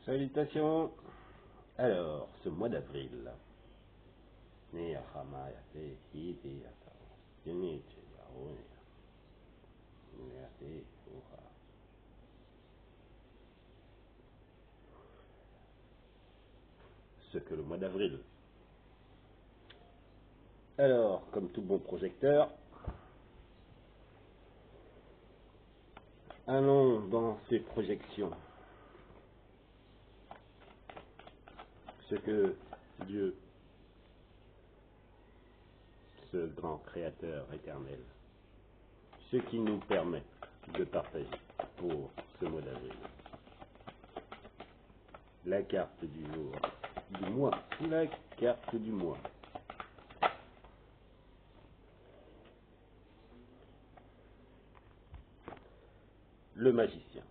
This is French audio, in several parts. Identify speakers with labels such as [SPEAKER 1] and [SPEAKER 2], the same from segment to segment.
[SPEAKER 1] Salutations. Alors, ce mois d'avril, ce que le mois d'avril. Alors, comme tout bon projecteur, allons dans ces projections. Ce que Dieu, ce grand créateur éternel, ce qui nous permet de partager pour ce mois d'avril. La carte du jour, du mois, la carte du mois. Le magicien.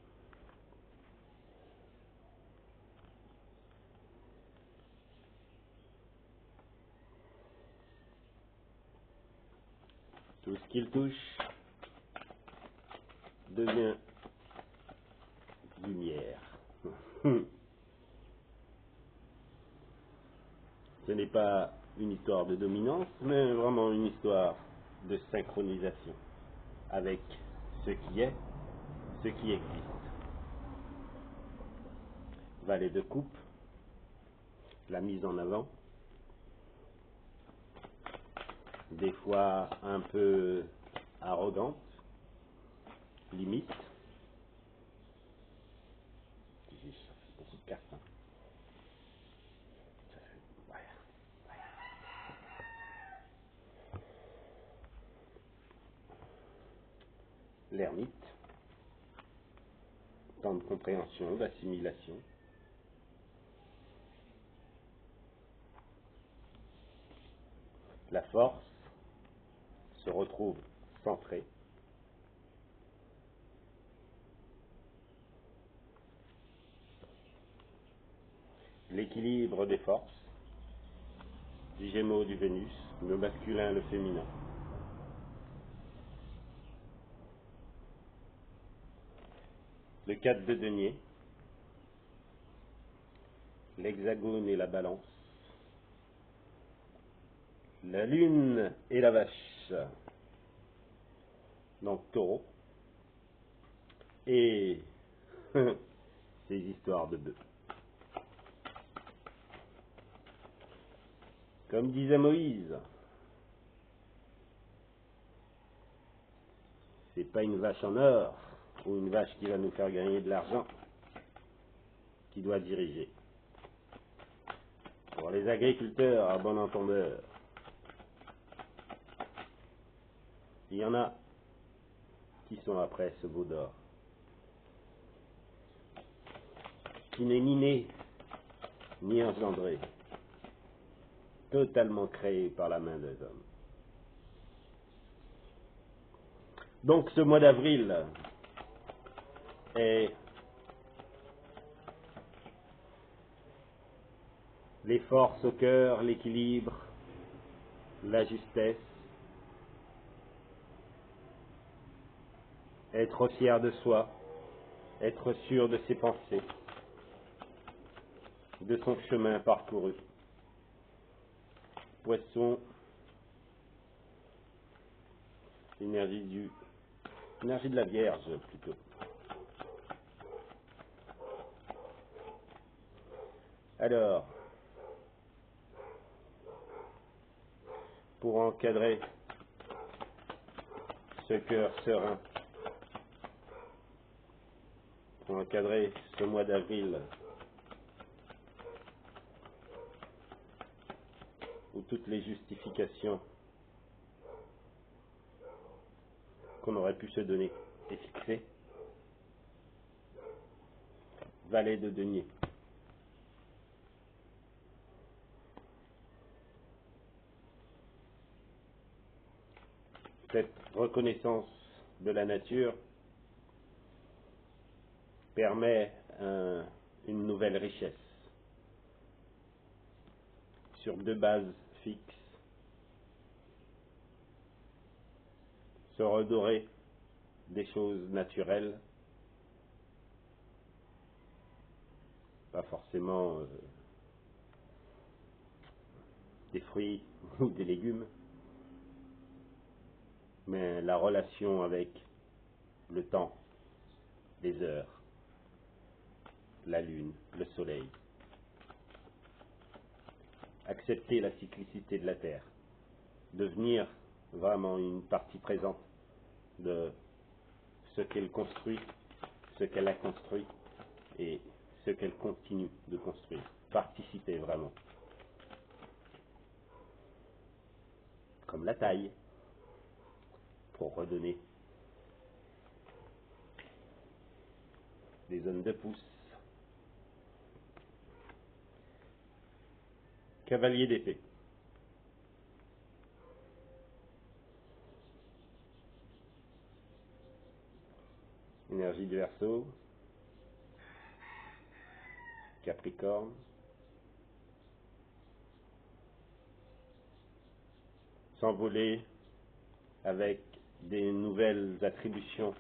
[SPEAKER 1] Tout ce qu'il touche devient lumière. Ce n'est pas une histoire de dominance, mais vraiment une histoire de synchronisation avec ce qui est, ce qui existe. Valet de coupe, la mise en avant, des fois un peu arrogante, limite. Ça fait beaucoup de cartes. Hein. L'ermite, temps de compréhension, d'assimilation. La force se retrouve centrée. L'équilibre des forces, du Gémeaux, du Vénus, le masculin, le féminin. Le 4 de denier, l'hexagone et la balance, la lune et la vache, donc taureau, et ces histoires de bœufs. Comme disait Moïse, c'est pas une vache en or ou une vache qui va nous faire gagner de l'argent qui doit diriger. Pour les agriculteurs à bon entendeur, il y en a qui sont après ce veau d'or, qui n'est ni né ni engendré, totalement créé par la main des hommes. Donc ce mois d'avril est les forces au cœur, l'équilibre, la justesse, être fier de soi, être sûr de ses pensées, de son chemin parcouru. Poisson, énergie de la Vierge plutôt. Alors, pour encadrer ce cœur serein, pour encadrer ce mois d'avril, où toutes les justifications qu'on aurait pu se donner est fixée, valet de denier. Cette reconnaissance de la nature permet une nouvelle richesse sur deux bases fixes, se redorer des choses naturelles, pas forcément des fruits ou des légumes, mais la relation avec le temps, les heures, la lune, le soleil. Accepter la cyclicité de la Terre, devenir vraiment une partie présente de ce qu'elle construit, ce qu'elle a construit et ce qu'elle continue de construire. Participer vraiment. Comme la taille, pour redonner des zones de pouce. Cavalier d'épée. Énergie du Verseau. Capricorne. S'envoler avec des nouvelles attributions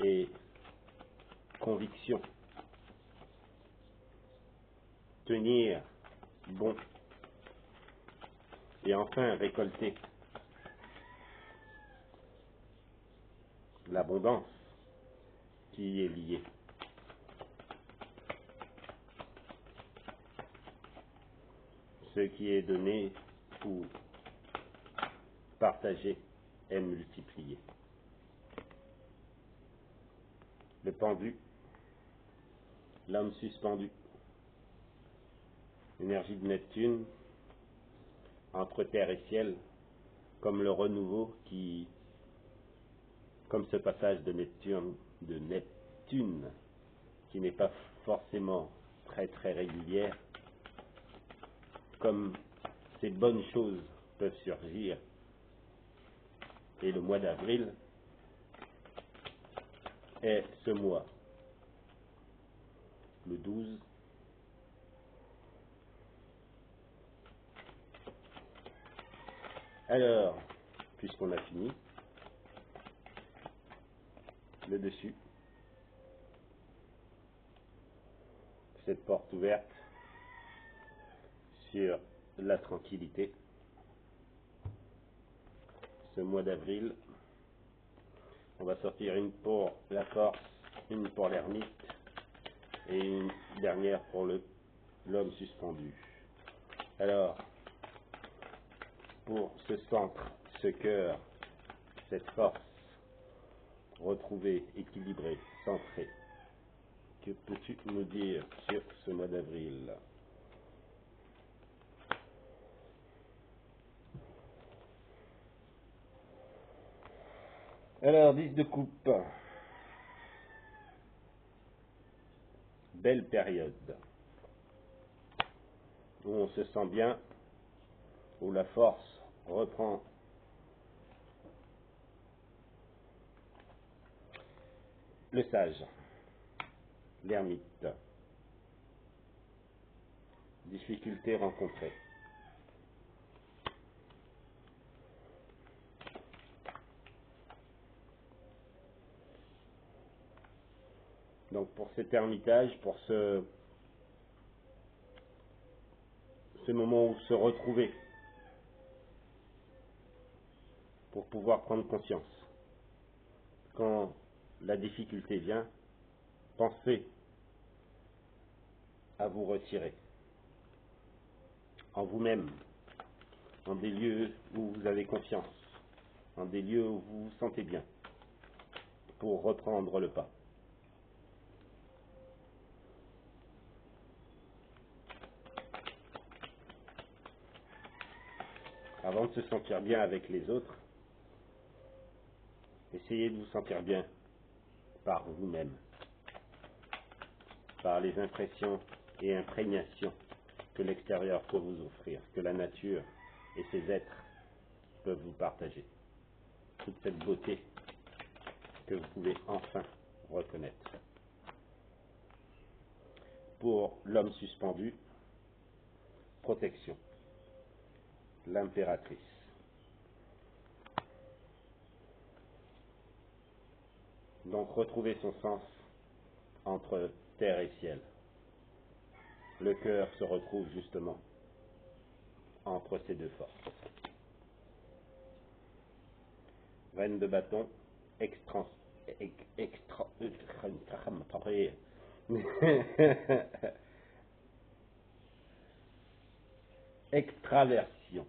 [SPEAKER 1] et convictions. Tenir bon. Et enfin récolter l'abondance qui y est liée. Ce qui est donné ou partagé est multiplié. Le pendu, l'homme suspendu. Énergie de Neptune, entre terre et ciel, comme le renouveau qui, comme ce passage de Neptune qui n'est pas forcément très très régulière, comme ces bonnes choses peuvent surgir. Et le mois d'avril est ce mois, le 12. Alors, puisqu'on a fini, le dessus, cette porte ouverte sur la tranquillité, ce mois d'avril, on va sortir une pour la force, une pour l'ermite et une dernière pour l'homme suspendu. Alors, pour ce centre, ce cœur, cette force, retrouvée, équilibrée, centrée, que peux-tu nous dire sur ce mois d'avril? Alors, 10 de coupe. Belle période où on se sent bien, où la force reprend. Le sage, l'ermite. Difficultés rencontrées. Donc pour cet ermitage, pour ce moment où se retrouver, pour pouvoir prendre conscience. Quand la difficulté vient, pensez à vous retirer en vous-même, en des lieux où vous avez confiance, en des lieux où vous vous sentez bien, pour reprendre le pas. Avant de se sentir bien avec les autres, essayez de vous sentir bien par vous-même, par les impressions et imprégnations que l'extérieur peut vous offrir, que la nature et ses êtres peuvent vous partager. Toute cette beauté que vous pouvez enfin reconnaître. Pour l'homme suspendu, protection, l'impératrice. Donc retrouver son sens entre terre et ciel. le cœur se retrouve justement entre ces deux forces. Reine de bâton, extraversion.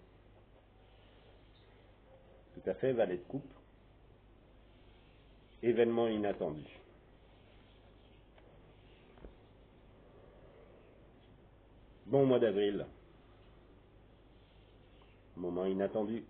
[SPEAKER 1] Tout à fait, valet de coupe. Événement inattendu. Bon mois d'avril. Moment inattendu.